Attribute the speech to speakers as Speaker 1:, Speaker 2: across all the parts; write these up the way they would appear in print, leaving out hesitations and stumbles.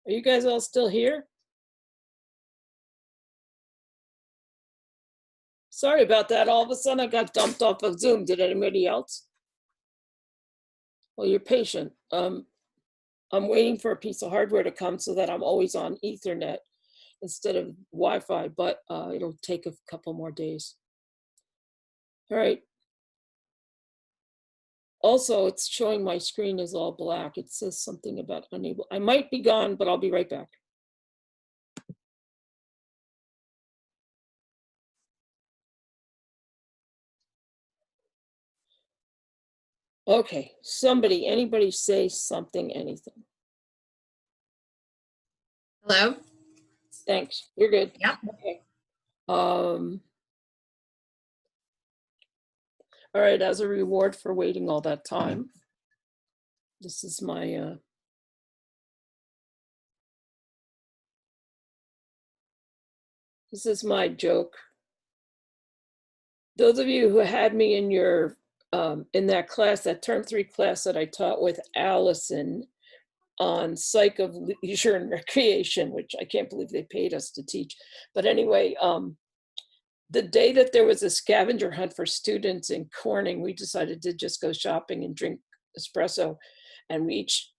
Speaker 1: Are you guys all still here? Sorry about that. All of a sudden I got dumped off of Zoom. Did anybody else? Well, you're patient. I'm waiting for a piece of hardware to come so that I'm always on Ethernet instead of Wi-Fi, but it'll take a couple more days. All right. Also, it's showing my screen is all black. It says something about unable. I might be gone, but I'll be right back. Okay, anybody say something, anything.
Speaker 2: Hello?
Speaker 1: Thanks, you're good.
Speaker 2: Yep.
Speaker 1: Okay. All right, as a reward for waiting all that time, this is my, this is my joke. Those of you who had me in your, in that class, that term 3 class that I taught with Allison on Psych of Leisure and Recreation, which I can't believe they paid us to teach. But anyway, the day that there was a scavenger hunt for students in Corning, we decided to just go shopping and drink espresso. And we each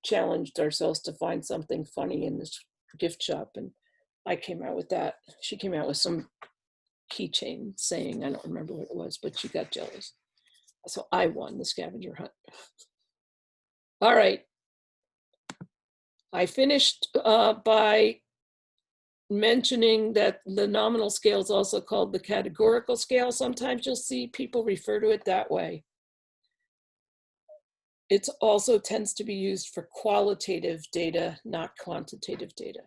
Speaker 1: challenged ourselves to find something funny in this gift shop. And I came out with that. She came out with some keychain saying, I don't remember what it was, but she got jealous. So I won the scavenger hunt. All right. I finished by mentioning that the nominal scale is also called the categorical scale. Sometimes you'll see people refer to it that way. It also tends to be used for qualitative data, not quantitative data.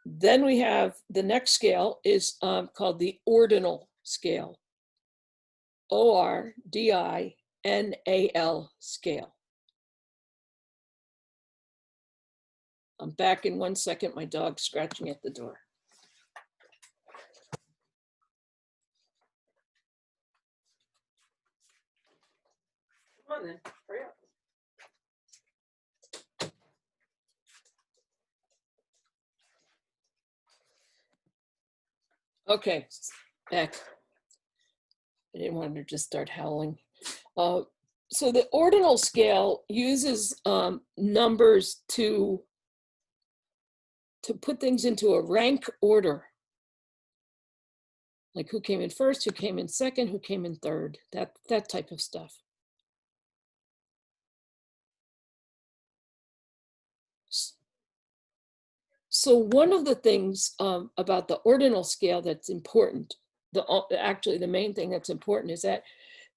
Speaker 1: Then we have the next scale is called the ordinal scale, ORDINAL scale. I'm back in 1 second. My dog's scratching at the door. Come on then, hurry up. Okay, back. I didn't want her to just start howling. So the ordinal scale uses numbers to put things into a rank order. Like who came in first, who came in second, who came in third, that type of stuff. So one of the things about the ordinal scale that's important, actually the main thing that's important is that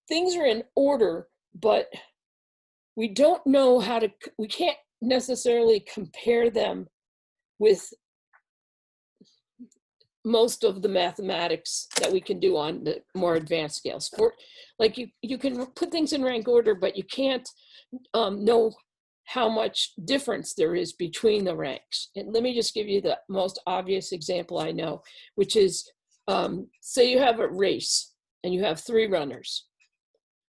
Speaker 1: things are in order, but we don't know how to, we can't necessarily compare them with most of the mathematics that we can do on the more advanced scales. For like you can put things in rank order, but you can't know how much difference there is between the ranks. And let me just give you the most obvious example I know, which is say you have a race and you have 3 runners.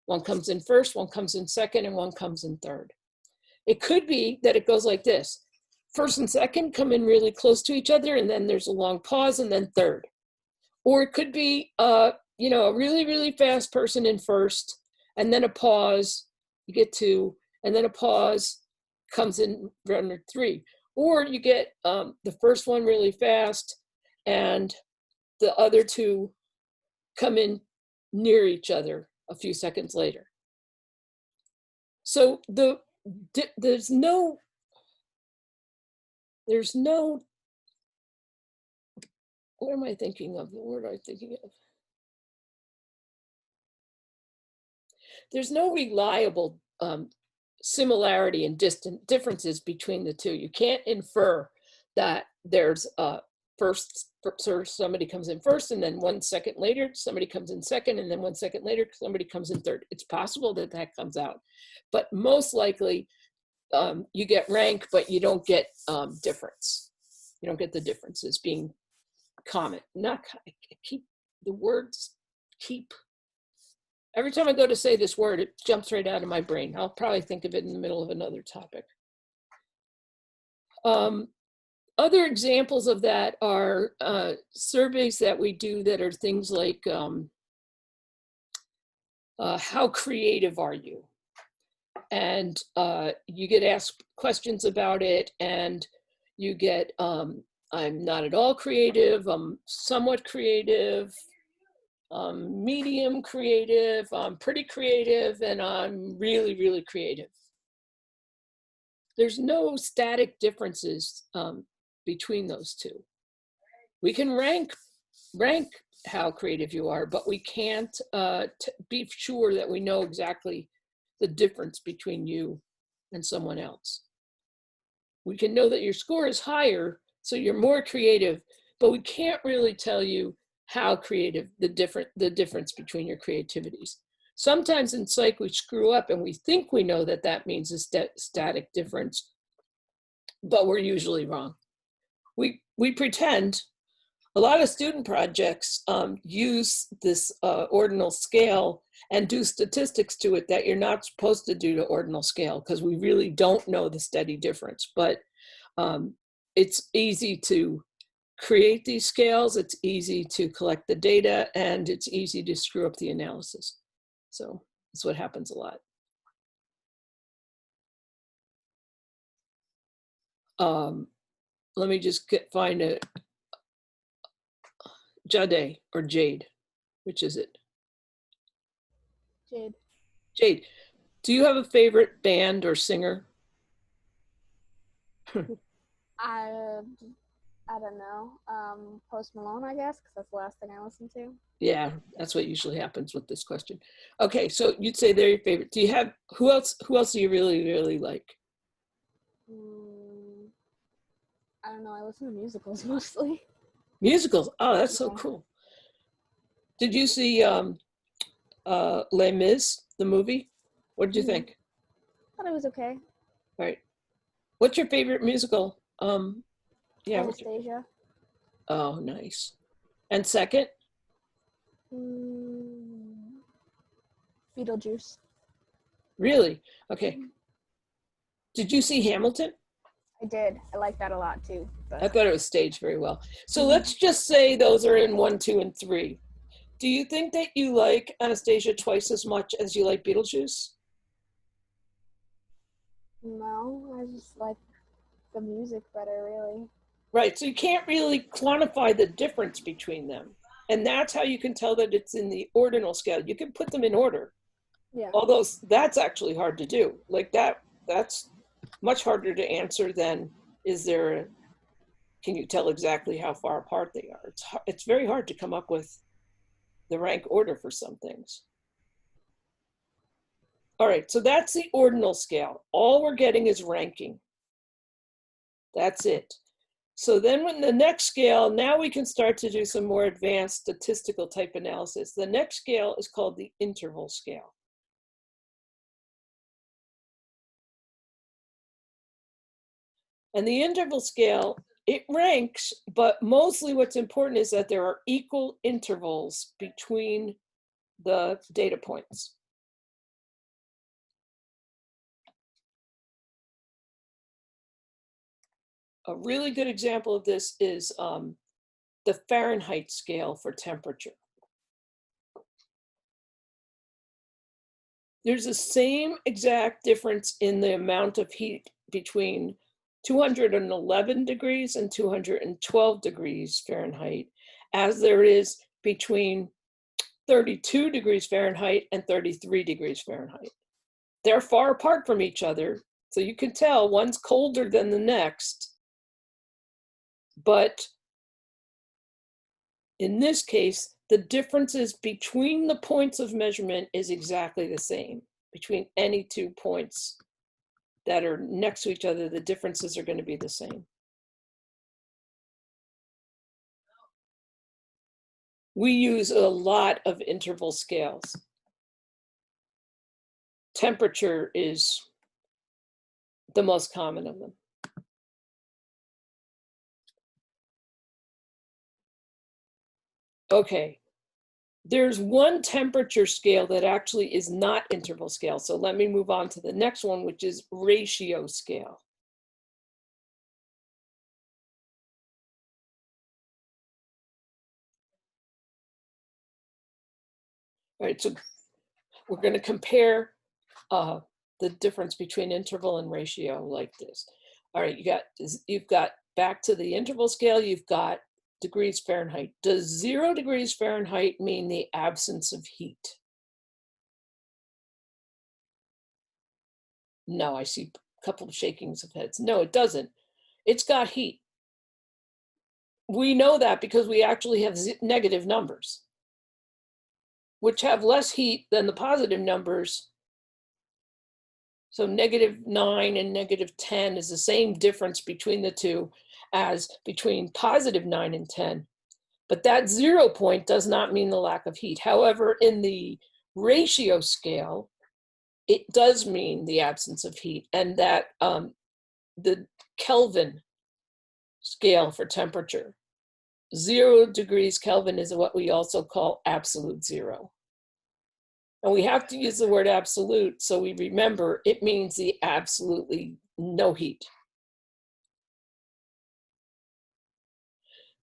Speaker 1: One comes in first, one comes in second, and one comes in third. It could be that it goes like this. First and second come in really close to each other, and then there's a long pause, and then third. Or it could be, you know, a really, really fast person in first, and then a pause, you get 2, and then a pause comes in runner 3. Or you get the first one really fast, and the other 2 come in near each other a few seconds later. So there's no, what am I thinking of? The word I'm thinking of. There's no reliable similarity and differences between the two. You can't infer that there's first, somebody comes in first, and then 1 second later, somebody comes in second, and then 1 second later, somebody comes in third. It's possible that that comes out, but most likely you get rank, but you don't get difference. You don't get the differences being common. Not keep the words keep Every time I go to say this word, it jumps right out of my brain. I'll probably think of it in the middle of another topic. Other examples of that are surveys that we do that are things like, how creative are you? And you get asked questions about it, and you get, I'm not at all creative, I'm somewhat creative, medium creative, I'm pretty creative, and I'm really, really creative. There's no static differences between those two. We can rank how creative you are, but we can't be sure that we know exactly the difference between you and someone else. We can know that your score is higher, so you're more creative, but we can't really tell you how creative the difference between your creativities. Sometimes in psych we screw up and we think we know that that means a static difference, but we're usually wrong. We pretend. A lot of student projects use this ordinal scale and do statistics to it that you're not supposed to do to ordinal scale, because we really don't know the steady difference. But it's easy to create these scales, it's easy to collect the data, and it's easy to screw up the analysis. So that's what happens a lot. Let me just find a Jade or Jade. Which is it?
Speaker 2: Jade.
Speaker 1: Jade, do you have a favorite band or singer?
Speaker 2: I don't know. Post Malone, I guess, because that's the last thing I listened to.
Speaker 1: Yeah, that's what usually happens with this question. Okay, so you'd say they're your favorite. Do you have, who else do you really, really like?
Speaker 2: I don't know. I listen to musicals mostly.
Speaker 1: Musicals? Oh, that's so cool. Did you see Les Mis, the movie? What did you think?
Speaker 2: I thought it was okay.
Speaker 1: Right. What's your favorite musical? Yeah.
Speaker 2: Anastasia.
Speaker 1: Oh, nice. And second?
Speaker 2: Beetlejuice.
Speaker 1: Really? Okay. Did you see Hamilton?
Speaker 2: I did. I like that a lot too. But...
Speaker 1: I thought it was staged very well. So let's just say those are in 1, 2, and 3. Do you think that you like Anastasia twice as much as you like Beetlejuice?
Speaker 2: No, I just like the music better, really.
Speaker 1: Right, so you can't really quantify the difference between them. And that's how you can tell that it's in the ordinal scale. You can put them in order.
Speaker 2: Yeah.
Speaker 1: Although that's actually hard to do. Like that's much harder to answer than can you tell exactly how far apart they are? It's very hard to come up with the rank order for some things. All right, so that's the ordinal scale. All we're getting is ranking. That's it. So then when the next scale, now we can start to do some more advanced statistical type analysis. The next scale is called the interval scale. And the interval scale, it ranks, but mostly what's important is that there are equal intervals between the data points. A really good example of this is the Fahrenheit scale for temperature. There's the same exact difference in the amount of heat between 211 degrees and 212 degrees Fahrenheit as there is between 32 degrees Fahrenheit and 33 degrees Fahrenheit. They're far apart from each other, so you can tell one's colder than the next. But in this case, the differences between the points of measurement is exactly the same. Between any 2 points that are next to each other, the differences are going to be the same. We use a lot of interval scales. Temperature is the most common of them. Okay, There's one temperature scale that actually is not interval scale. So let me move on to the next one, which is ratio scale. All right, so we're going to compare the difference between interval and ratio like this. All right, you've got back to the interval scale, you've got degrees Fahrenheit. Does 0 degrees Fahrenheit mean the absence of heat? No, I see a couple of shakings of heads. No, it doesn't. It's got heat. We know that because we actually have negative numbers, which have less heat than the positive numbers. So -9 and -10 is the same difference between the two as between +9 and 10. But that 0 point does not mean the lack of heat. However, in the ratio scale, it does mean the absence of heat, and that the Kelvin scale for temperature, 0 degrees Kelvin is what we also call absolute zero. And we have to use the word absolute so we remember it means the absolutely no heat.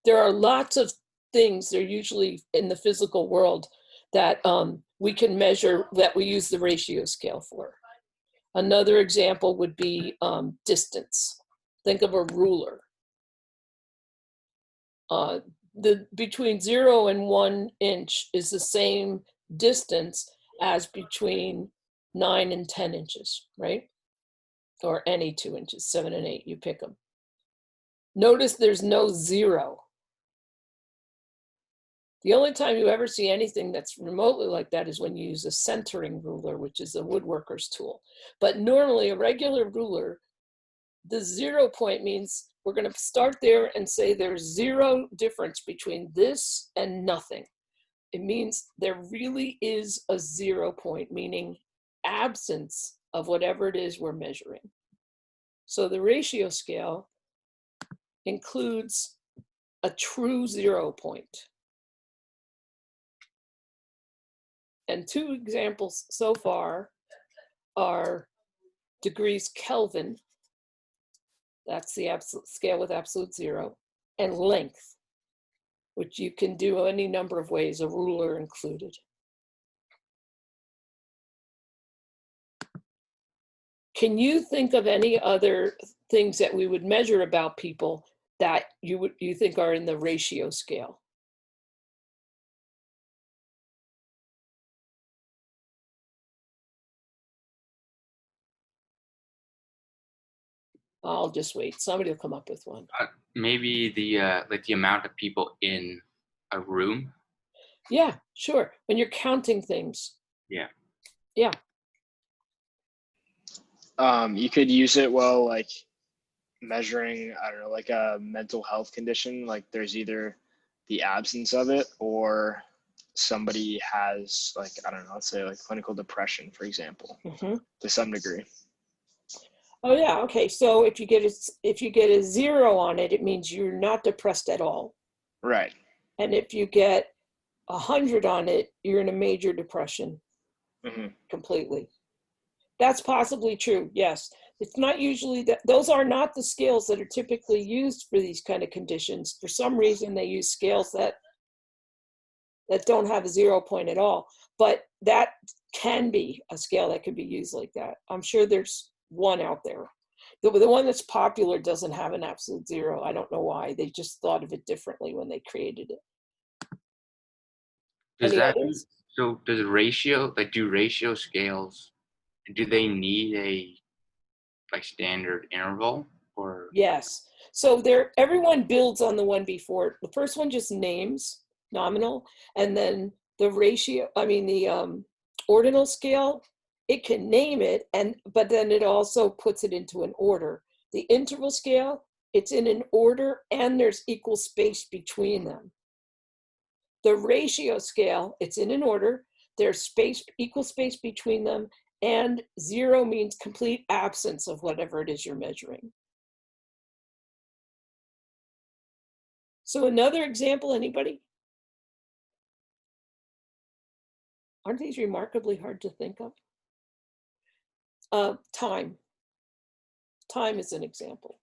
Speaker 1: There are lots of things, they're usually in the physical world, that we can measure that we use the ratio scale for. Another example would be distance. Think of a ruler. Between 0 and 1 inch is the same distance as between 9 and 10 inches, right? Or any 2 inches, 7 and 8, you pick them. Notice there's no 0. The only time you ever see anything that's remotely like that is when you use a centering ruler, which is a woodworker's tool. But normally a regular ruler, the 0 point means we're going to start there and say there's 0 difference between this and nothing. It means there really is a 0 point, meaning absence of whatever it is we're measuring. So the ratio scale includes a true 0 point. And two examples so far are degrees Kelvin, that's the absolute scale with absolute 0, and length, which you can do any number of ways, a ruler included. Can you think of any other things that we would measure about people that you think are in the ratio scale? I'll just wait. Somebody will come up with one.
Speaker 3: Maybe the like the amount of people in a room.
Speaker 1: Yeah, sure. When you're counting things.
Speaker 3: Yeah.
Speaker 1: Yeah.
Speaker 4: You could use it while like measuring, I don't know, like a mental health condition. Like there's either the absence of it or somebody has like, I don't know, let's say like clinical depression, for example, to some degree.
Speaker 1: Oh yeah, okay. So if you get a 0 on it, it means you're not depressed at all.
Speaker 4: Right.
Speaker 1: And if you get 100 on it, you're in a major depression completely. That's possibly true, yes. It's not usually that, those are not the scales that are typically used for these kind of conditions. For some reason, they use scales that don't have a 0 point at all. But that can be a scale that could be used like that. I'm sure there's one out there. The one that's popular doesn't have an absolute 0. I don't know why. They just thought of it differently when they created it.
Speaker 3: So does ratio, like do ratio scales, do they need a like standard interval or?
Speaker 1: Yes. So everyone builds on the one before. The first one just names nominal, and then the ratio, the ordinal scale, it can name it, but then it also puts it into an order. The interval scale, it's in an order and there's equal space between them. The ratio scale, it's in an order, there's equal space between them, and 0 means complete absence of whatever it is you're measuring. So another example, anybody? Aren't these remarkably hard to think of? Time. Time is an example.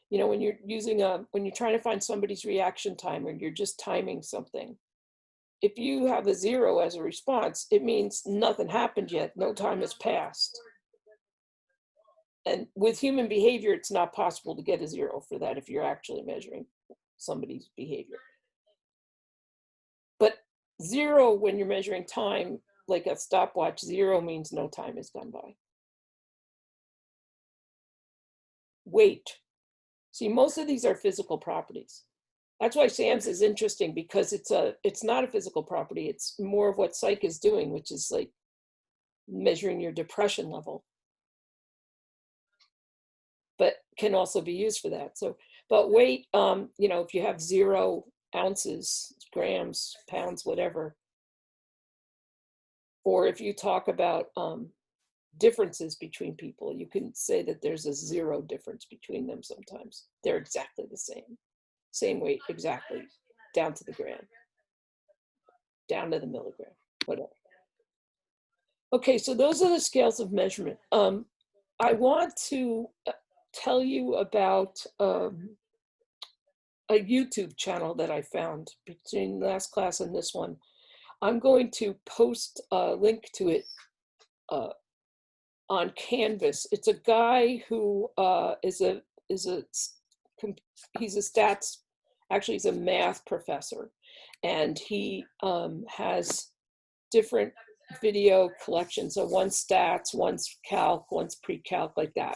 Speaker 1: You know, when you're when you're trying to find somebody's reaction time, or you're just timing something, if you have a 0 as a response, it means nothing happened yet, no time has passed. And with human behavior, it's not possible to get a 0 for that if you're actually measuring somebody's behavior. But 0, when you're measuring time, like a stopwatch, 0 means no time has gone by. Weight. See, most of these are physical properties. That's why SAMS is interesting, because it's not a physical property. It's more of what psych is doing, which is like measuring your depression level, but can also be used for that. So, but weight, you know, if you have 0 ounces, grams, pounds, whatever, or if you talk about differences between people, you can say that there's a 0 difference between them sometimes. They're exactly the same weight, exactly, down to the gram, down to the milligram, whatever. Okay, so those are the scales of measurement. I want to tell you about a YouTube channel that I found between last class and this one. I'm going to post a link to it on Canvas. It's a guy who he's a stats, actually he's a math professor, and he has different video collections. So one's stats, one's calc, one's pre-calc, like that.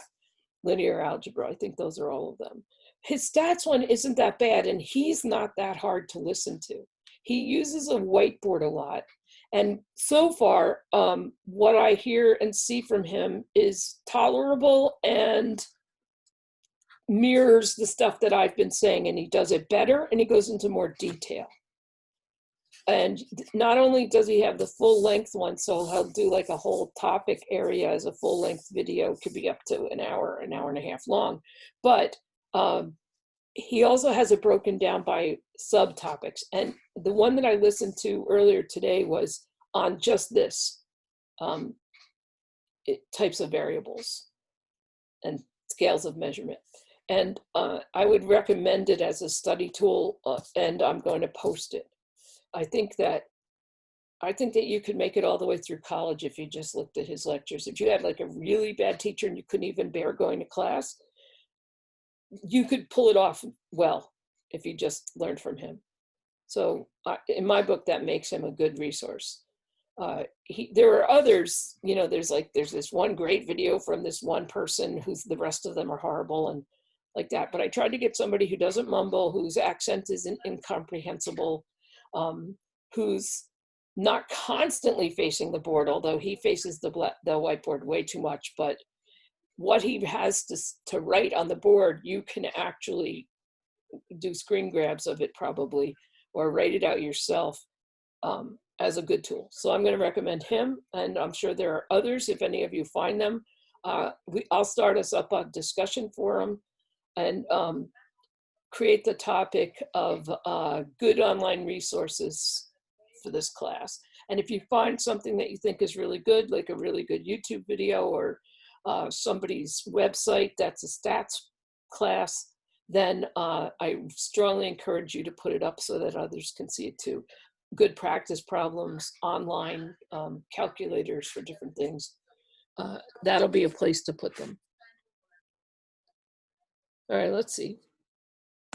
Speaker 1: Linear algebra, I think those are all of them. His stats one isn't that bad, and he's not that hard to listen to. He uses a whiteboard a lot. And so far, what I hear and see from him is tolerable and mirrors the stuff that I've been saying, and he does it better, and he goes into more detail. And not only does he have the full length one, so he'll do like a whole topic area as a full length video, could be up to an hour and a half long, but he also has it broken down by subtopics. And the one that I listened to earlier today was on just this, types of variables and scales of measurement. And I would recommend it as a study tool, and I'm going to post it. I think that you could make it all the way through college if you just looked at his lectures. If you had like a really bad teacher and you couldn't even bear going to class, you could pull it off well if you just learned from him. So in my book, that makes him a good resource. There are others, you know, there's this one great video from this one person who's, the rest of them are horrible and like that. But I tried to get somebody who doesn't mumble, whose accent isn't incomprehensible, who's not constantly facing the board, although he faces the whiteboard way too much. But what he has to write on the board, you can actually do screen grabs of it probably, or write it out yourself as a good tool. So I'm going to recommend him, and I'm sure there are others if any of you find them. I'll start us up a discussion forum and create the topic of good online resources for this class. And if you find something that you think is really good, like a really good YouTube video or somebody's website that's a stats class, then I strongly encourage you to put it up so that others can see it too. Good practice problems, online calculators for different things. That'll be a place to put them. All right, let's see.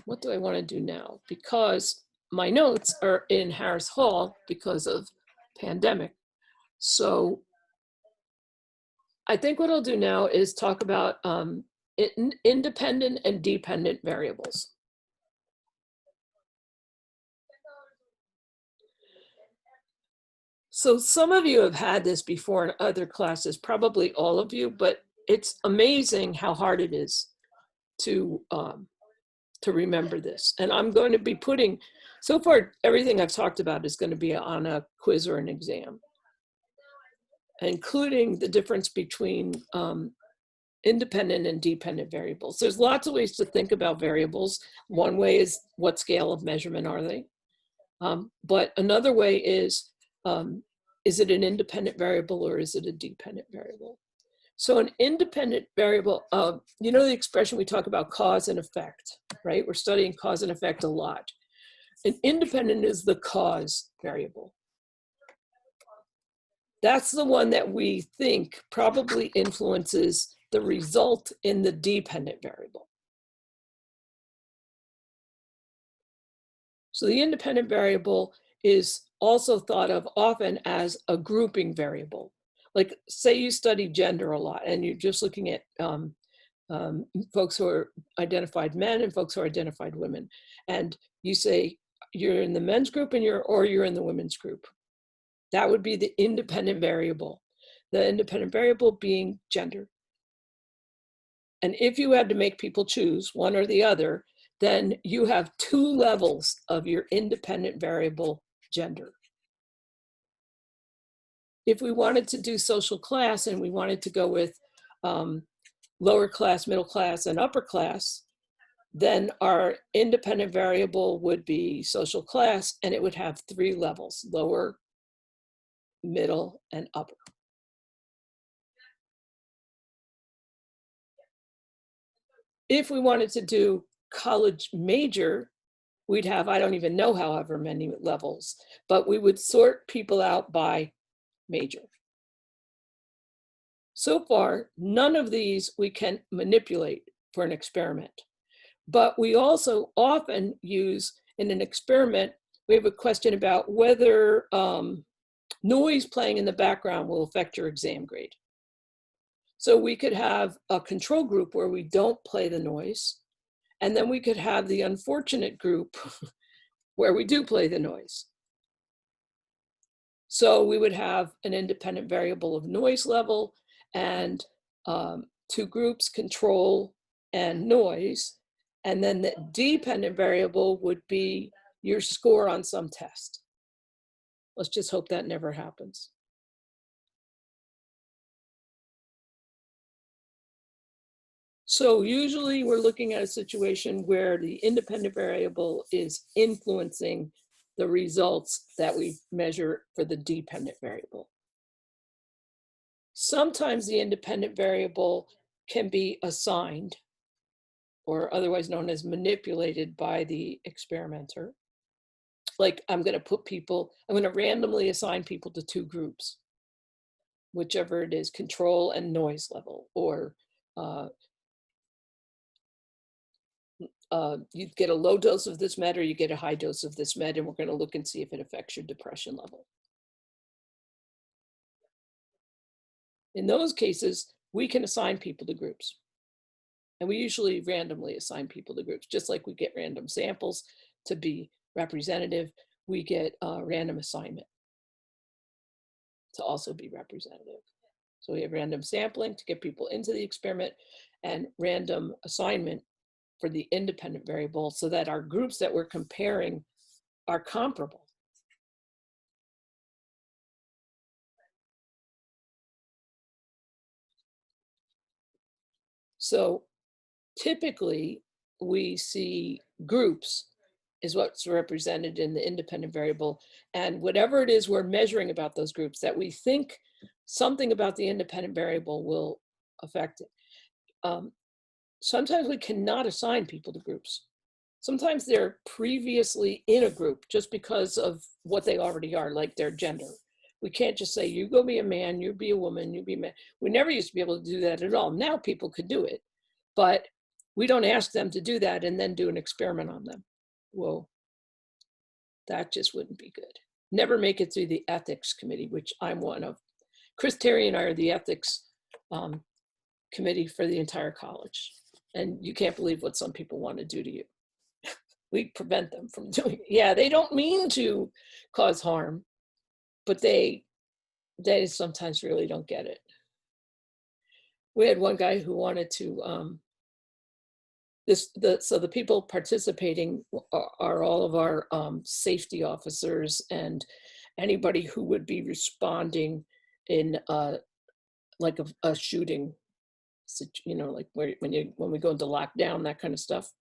Speaker 1: What do I want to do now? Because my notes are in Harris Hall because of pandemic. So I think what I'll do now is talk about independent and dependent variables. So some of you have had this before in other classes, probably all of you, but it's amazing how hard it is to remember this. And I'm going to be putting, so far, everything I've talked about is going to be on a quiz or an exam, including the difference between independent and dependent variables. There's lots of ways to think about variables. One way is what scale of measurement are they? But another way is is it an independent variable or is it a dependent variable? So an independent variable, you know the expression we talk about cause and effect, right? We're studying cause and effect a lot. An independent is the cause variable. That's the one that we think probably influences the result in the dependent variable. So the independent variable is also thought of often as a grouping variable. Like say you study gender a lot and you're just looking at folks who are identified men and folks who are identified women. And you say you're in the men's group and you're in the women's group. That would be the independent variable. The independent variable being gender. And if you had to make people choose one or the other, then you have two levels of your independent variable gender. If we wanted to do social class and we wanted to go with lower class, middle class, and upper class, then our independent variable would be social class, and it would have three levels: lower, middle, and upper. If we wanted to do college major, we'd have, I don't even know however many levels, but we would sort people out by major. So far, none of these we can manipulate for an experiment, but we also often use in an experiment, we have a question about whether noise playing in the background will affect your exam grade. So we could have a control group where we don't play the noise, and then we could have the unfortunate group where we do play the noise. So we would have an independent variable of noise level and two groups, control and noise. And then the dependent variable would be your score on some test. Let's just hope that never happens. So usually we're looking at a situation where the independent variable is influencing the results that we measure for the dependent variable. Sometimes the independent variable can be assigned, or otherwise known as manipulated by the experimenter. Like I'm going to randomly assign people to two groups, whichever it is, control and noise level, or you get a low dose of this med or you get a high dose of this med, and we're going to look and see if it affects your depression level. In those cases, we can assign people to groups. And we usually randomly assign people to groups, just like we get random samples to be representative, we get a random assignment to also be representative. So we have random sampling to get people into the experiment and random assignment for the independent variable so that our groups that we're comparing are comparable. So typically we see groups is what's represented in the independent variable, and whatever it is we're measuring about those groups that we think something about the independent variable will affect it. Sometimes we cannot assign people to groups. Sometimes they're previously in a group just because of what they already are, like their gender. We can't just say, you go be a man, you be a woman, you be a man. We never used to be able to do that at all. Now people could do it, but we don't ask them to do that and then do an experiment on them. Whoa, that just wouldn't be good. Never make it through the ethics committee, which I'm one of. Chris Terry and I are the ethics committee for the entire college. And you can't believe what some people want to do to you. We prevent them from doing it. Yeah, they don't mean to cause harm, but they sometimes really don't get it. We had one guy who wanted to, so the people participating are all of our safety officers and anybody who would be responding in like a shooting, you know, like when we go into lockdown, that kind of stuff.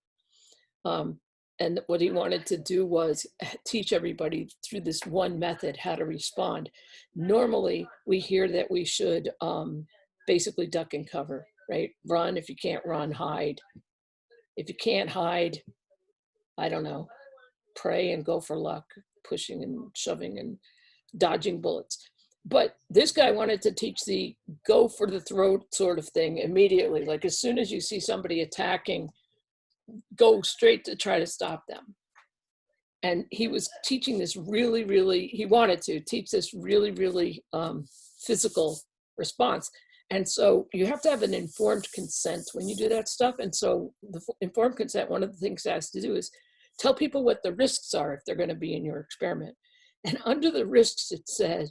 Speaker 1: And what he wanted to do was teach everybody through this one method how to respond. Normally, we hear that we should basically duck and cover, right? Run. If you can't run, hide. If you can't hide, I don't know, pray and go for luck, pushing and shoving and dodging bullets. But this guy wanted to teach the go for the throat sort of thing immediately. Like as soon as you see somebody attacking, go straight to try to stop them. And he was teaching this really, he wanted to teach this really physical response. And so you have to have an informed consent when you do that stuff. And so the informed consent, one of the things it has to do is tell people what the risks are if they're going to be in your experiment. And under the risks, it said,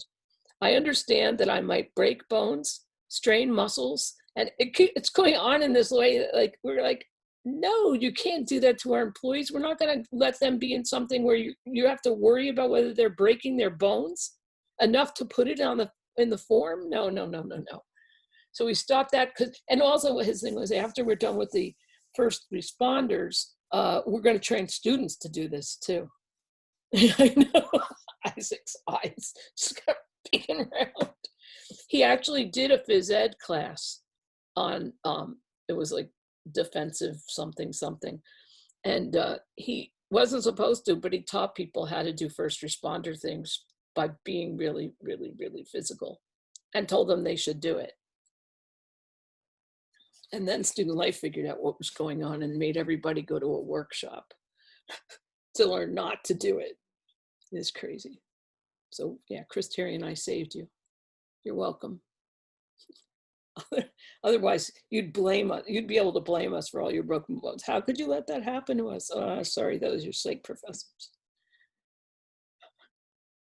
Speaker 1: I understand that I might break bones, strain muscles, and it's going on in this way. Like we're like, no, you can't do that to our employees. We're not going to let them be in something where you have to worry about whether they're breaking their bones enough to put it in the form. No. So we stopped that and also his thing was after we're done with the first responders, we're going to train students to do this too. I know Isaac's eyes just got peeking around. He actually did a phys ed class on, it was like defensive something. And he wasn't supposed to, but he taught people how to do first responder things by being really physical and told them they should do it. And then Student Life figured out what was going on and made everybody go to a workshop to learn not to do it. It's crazy. So yeah, Chris Terry and I saved you. You're welcome. Otherwise, you'd blame us. You'd be able to blame us for all your broken bones. How could you let that happen to us? Sorry, that was your psych professors.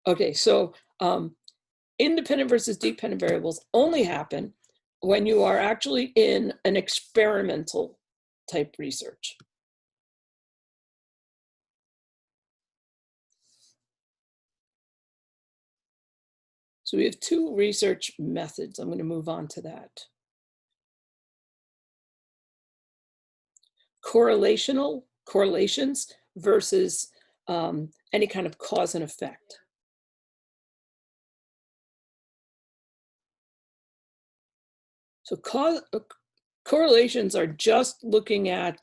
Speaker 1: Okay, so independent versus dependent variables only happen when you are actually in an experimental type research. So we have two research methods. I'm going to move on to that. Correlations versus any kind of cause and effect. So correlations are just looking at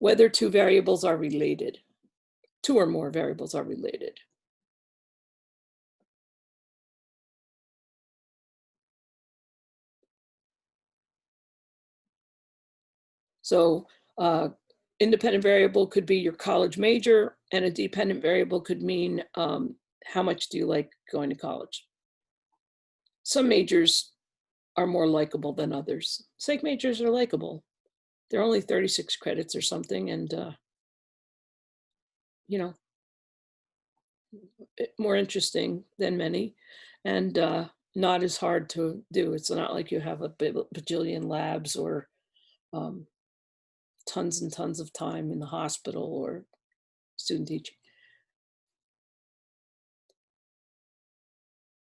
Speaker 1: whether two variables are related, two or more variables are related. So independent variable could be your college major, and a dependent variable could mean how much do you like going to college. Some majors are more likable than others. Psych majors are likable. They're only 36 credits or something, and you know, more interesting than many, and not as hard to do. It's not like you have a bajillion labs or tons and tons of time in the hospital or student teaching.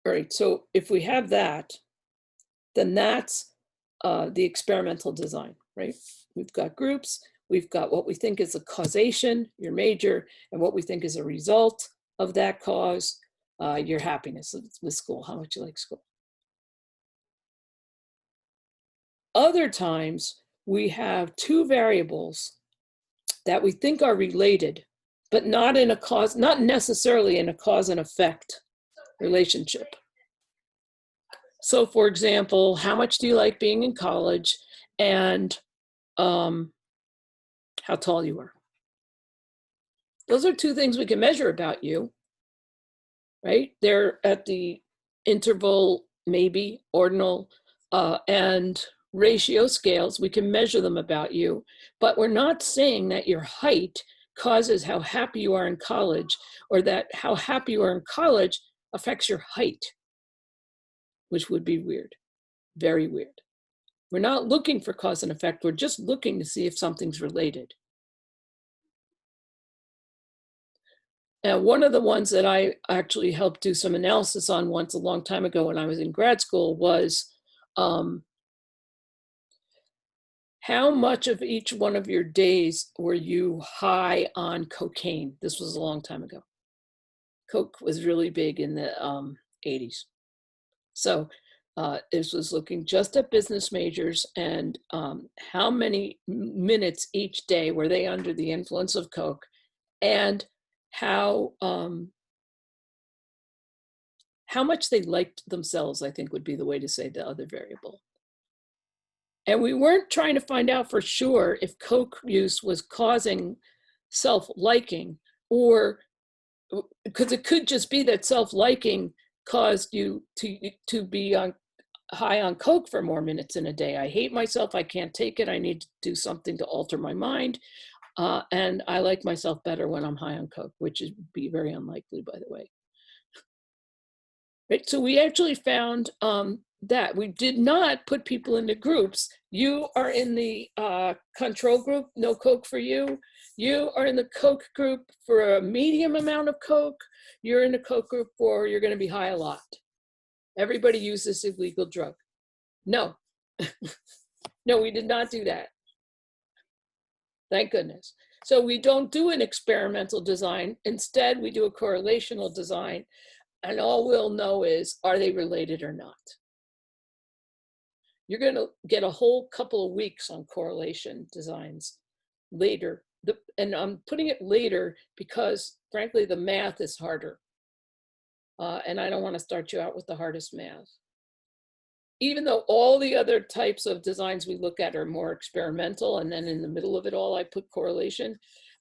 Speaker 1: All right, so if we have that, then that's the experimental design, right? We've got groups, we've got what we think is a causation, your major, and what we think is a result of that cause, your happiness with school, how much you like school. Other times, we have two variables that we think are related, but not in a cause, not necessarily in a cause and effect relationship. So for example, how much do you like being in college, and how tall you are? Those are two things we can measure about you, right? They're at the interval, maybe, ordinal, and ratio scales. We can measure them about you, but we're not saying that your height causes how happy you are in college, or that how happy you are in college affects your height, which would be weird, very weird. We're not looking for cause and effect. We're just looking to see if something's related. And one of the ones that I actually helped do some analysis on once a long time ago when I was in grad school was how much of each one of your days were you high on cocaine? This was a long time ago. Coke was really big in the 80s. So this was looking just at business majors and how many minutes each day were they under the influence of Coke, and how much they liked themselves, I think would be the way to say the other variable. And we weren't trying to find out for sure if Coke use was causing self-liking, or because it could just be that self-liking caused you to be high on Coke for more minutes in a day. I hate myself, I can't take it, I need to do something to alter my mind. And I like myself better when I'm high on Coke, which would be very unlikely, by the way. Right, so we actually found that we did not put people into groups. You are in the control group, no Coke for you. You are in the Coke group for a medium amount of Coke. You're in the Coke group for you're going to be high a lot. Everybody uses this illegal drug. No, no, we did not do that. Thank goodness. So we don't do an experimental design. Instead, we do a correlational design. And all we'll know is, are they related or not? You're going to get a whole couple of weeks on correlation designs later. And I'm putting it later because, frankly, the math is harder. And I don't want to start you out with the hardest math. Even though all the other types of designs we look at are more experimental, and then in the middle of it all, I put correlation.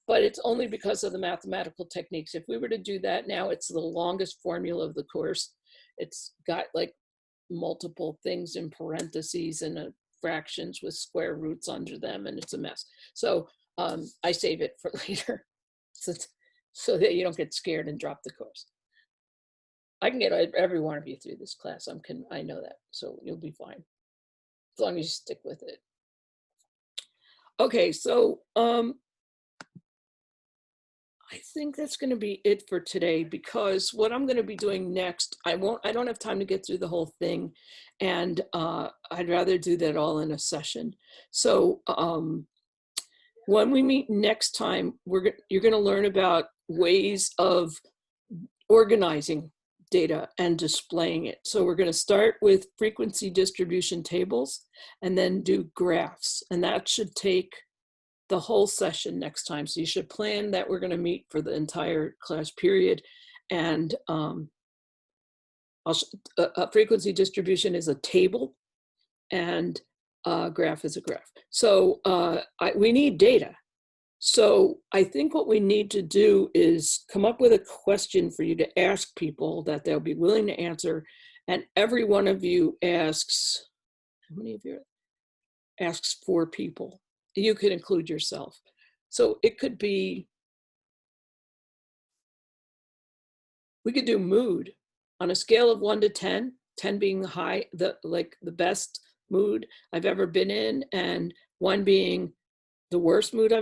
Speaker 1: But it's only because of the mathematical techniques. If we were to do that now, it's the longest formula of the course. It's got like multiple things in parentheses and fractions with square roots under them, and it's a mess. So I save it for later so that you don't get scared and drop the course. I can get every one of you through this class. I know that, so you'll be fine as long as you stick with it. Okay, so I think that's going to be it for today, because what I'm going to be doing next, I don't have time to get through the whole thing, and I'd rather do that all in a session. So when we meet next time, you're going to learn about ways of organizing data and displaying it. So we're going to start with frequency distribution tables and then do graphs, and that should take the whole session next time. So you should plan that we're going to meet for the entire class period. And a frequency distribution is a table, and a graph is a graph. So we need data. So I think what we need to do is come up with a question for you to ask people that they'll be willing to answer. And every one of you asks, how many of you? Asks 4 people. You could include yourself. So it could be, we could do mood on a scale of 1 to 10, 10 being the high, the best mood I've ever been in, and 1 being the worst mood I've